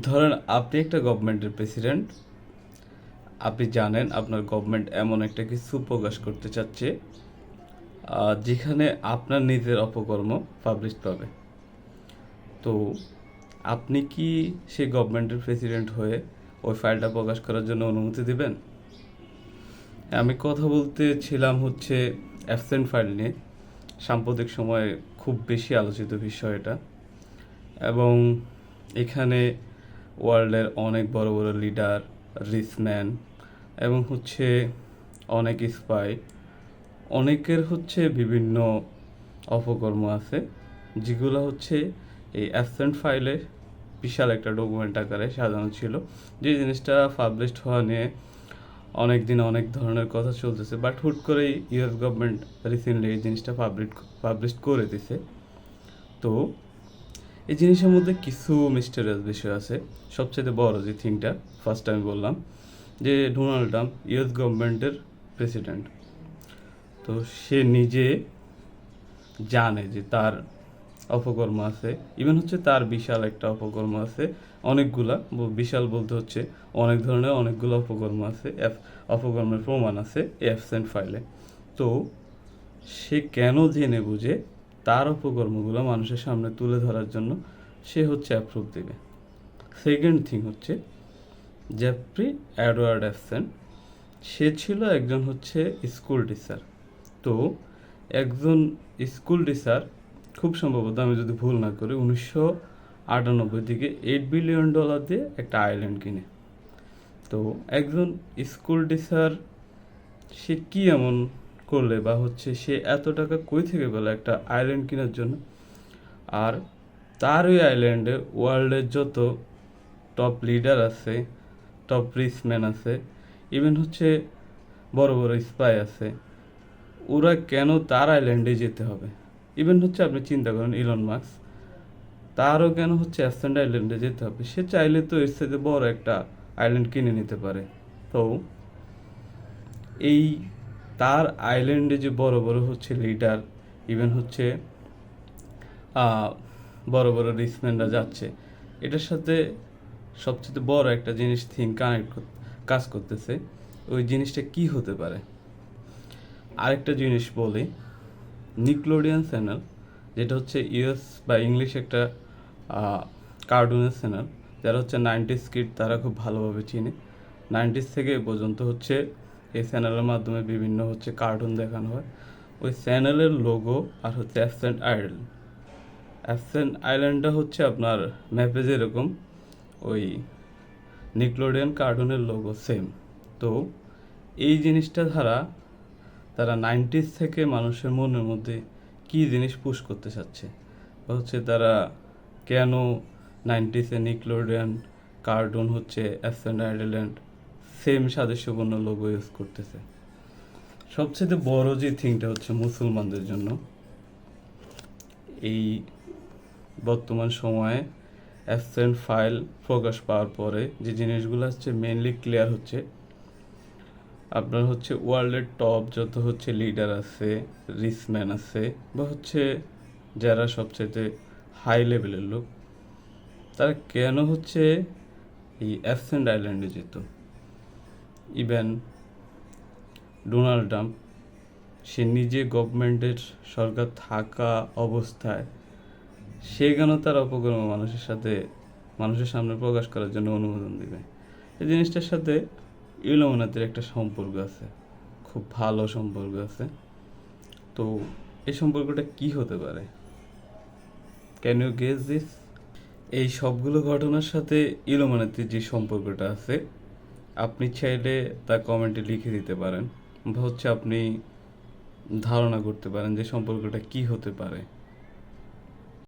ধরেন আপনি একটা গভর্নমেন্টের প্রেসিডেন্ট। আপনি জানেন আপনার গভর্নমেন্ট এমন একটা কিছু প্রকাশ করতে চাচ্ছে যেখানে আপনার নিজের অপকর্ম পাবলিশ পাবে। তো আপনি কি সেই গভর্নমেন্টের প্রেসিডেন্ট হয়ে ওই ফাইলটা প্রকাশ করার জন্য অনুমতি দিবেন? আমি কথা বলতেছিলাম হচ্ছে অ্যাবসেন্ট ফাইল নিয়ে। সাম্প্রতিক সময়ে খুব বেশি আলোচিত বিষয় এটা, এবং এখানে ওয়ার্ল্ডের অনেক বড় বড় লিডার, রিচম্যান এবং হচ্ছে অনেক স্পাই, অনেকের হচ্ছে বিভিন্ন অপকর্ম আছে, যেগুলো হচ্ছে এই অ্যাবসেন্ট ফাইলে বিশাল একটা ডকুমেন্ট আকারে সাজানো ছিল। যে জিনিসটা পাবলিশড হওয়া নিয়ে অনেক দিন অনেক ধরনের কথা চলতেছে, বাট হুট করেই ইউএস গভর্নমেন্ট রিসেন্টলি এই জিনিসটা পাবলিশ করে দিছে। তো এই জিনিসের মধ্যে কিছু মিস্টেরিয়াস বিষয় আছে। সবচেয়ে বড় যে থিংটা ফার্স্ট আমি বললাম যে ডোনাল্ড ট্রাম্প ইউএস গভর্নমেন্টের প্রেসিডেন্ট। তো সে নিজে জানে যে তার অপকর্ম আছে, ইভেন হচ্ছে তার বিশাল একটা অপকর্ম আছে, অনেকগুলা, বিশাল বলতে হচ্ছে অনেক ধরনের অনেকগুলো অপকর্ম আছে, অপকর্মের প্রমাণ আছে অ্যাবসেন্ট ফাইলে। তো সে কেন জেনে বুঝে তার অপকর্মগুলো মানুষের সামনে তুলে ধরার জন্য সে হচ্ছে অ্যাপ্রুভ দেবে। সেকেন্ড থিং হচ্ছে জেফ্রি এডওয়ার্ড অ্যাপসন, সে ছিল একজন হচ্ছে স্কুল টিচার। তো একজন স্কুল টিচার খুব সম্ভবত, আমি যদি ভুল না করি, 1998 দিকে $8 বিলিয়ন দিয়ে একটা আইল্যান্ড কিনে। তো একজন স্কুল টিচার সে কি এমন করলে বা হচ্ছে সে এত টাকা কই থেকে পেলো একটা আইল্যান্ড কেনার জন্য? আর তার ওই আইল্যান্ডে ওয়ার্ল্ডের যত টপ লিডার আছে, টপ রিচম্যান আছে, ইভেন হচ্ছে বড় বড় স্পাই আছে, ওরা কেন তার আইল্যান্ডে যেতে হবে? ইভেন হচ্ছে আপনি চিন্তা করেন ইলন মাস্ক, তারও কেন হচ্ছে অ্যাসেন্ট আইল্যান্ডে যেতে হবে? সে চাইলে তো এর সাথে বড় একটা আইল্যান্ড কিনে নিতে পারে। তো এই তার আইল্যান্ডে যে বড় বড় হচ্ছে লিডার, ইভেন হচ্ছে বড় বড় রিচম্যানরা যাচ্ছে, এটার সাথে সবচেয়ে বড় একটা জিনিস কাজ করতেছে। ওই জিনিসটা কি হতে পারে? আরেকটা জিনিস বলি, নিকলোডিয়ান চ্যানেল, যেটা হচ্ছে ইউএস বা ইংলিশ একটা কার্টুনের চ্যানেল, যারা হচ্ছে 90s কিড, তারা খুব ভালোভাবে চিনে। 90s থেকে এ পর্যন্ত হচ্ছে এই চ্যানেলের মাধ্যমে বিভিন্ন হচ্ছে কার্টুন দেখানো হয়। ওই চ্যানেলের লোগো আর হচ্ছে অ্যাবসেন্ট আইল্যান্ডটা হচ্ছে আপনার ম্যাপে যেরকম, ওই নিকলোডিয়ান কার্টুনের লোগো সেম। তো এই জিনিসটা দ্বারা তারা 90s থেকে মানুষের মনের মধ্যে কী জিনিস পুশ করতে চাচ্ছে, বা হচ্ছে তারা কেন 90s-এ নিকলোডিয়ান কার্টুন হচ্ছে অ্যাবসেন্ট আইল্যান্ড সেম সাদৃশ্যপূর্ণ লোগো ইউজ করতেছে। সবচেয়ে বড় যে থিংটা হচ্ছে মুসলমানদের জন্য এই বর্তমান সময়ে অ্যাবসেন্ট ফাইল প্রকাশ পাওয়ার পরে যে জিনিসগুলো হচ্ছে মেইনলি ক্লিয়ার হচ্ছে, আপনার হচ্ছে ওয়ার্ল্ডের টপ যত হচ্ছে লিডার আছে, রিচম্যান আছে, বা হচ্ছে যারা সবচেয়ে হাই লেভেলের লোক, তারা কেন হচ্ছে এই অ্যাবসেন্ট আইল্যান্ডে যেত? ইভেন ডোনাল্ড ট্রাম্প, সে নিজে গভর্নমেন্টের সরকার থাকা অবস্থায় সে কেন তার অপকর্ম মানুষের সামনে প্রকাশ করার জন্য অনুমোদন দিবে? এই জিনিসটার সাথে ইলুমিনাতির একটা সম্পর্ক আছে, খুব ভালো সম্পর্ক আছে। তো এই সম্পর্কটা কি হতে পারে? Can you guess this? এই সবগুলো ঘটনার সাথে ইলুমিনাতির যে সম্পর্কটা আছে, আপনি চাইলে তা কমেন্টে লিখে দিতে পারেন, বা হচ্ছে আপনি ধারণা করতে পারেন যে সম্পর্কটা কি হতে পারে।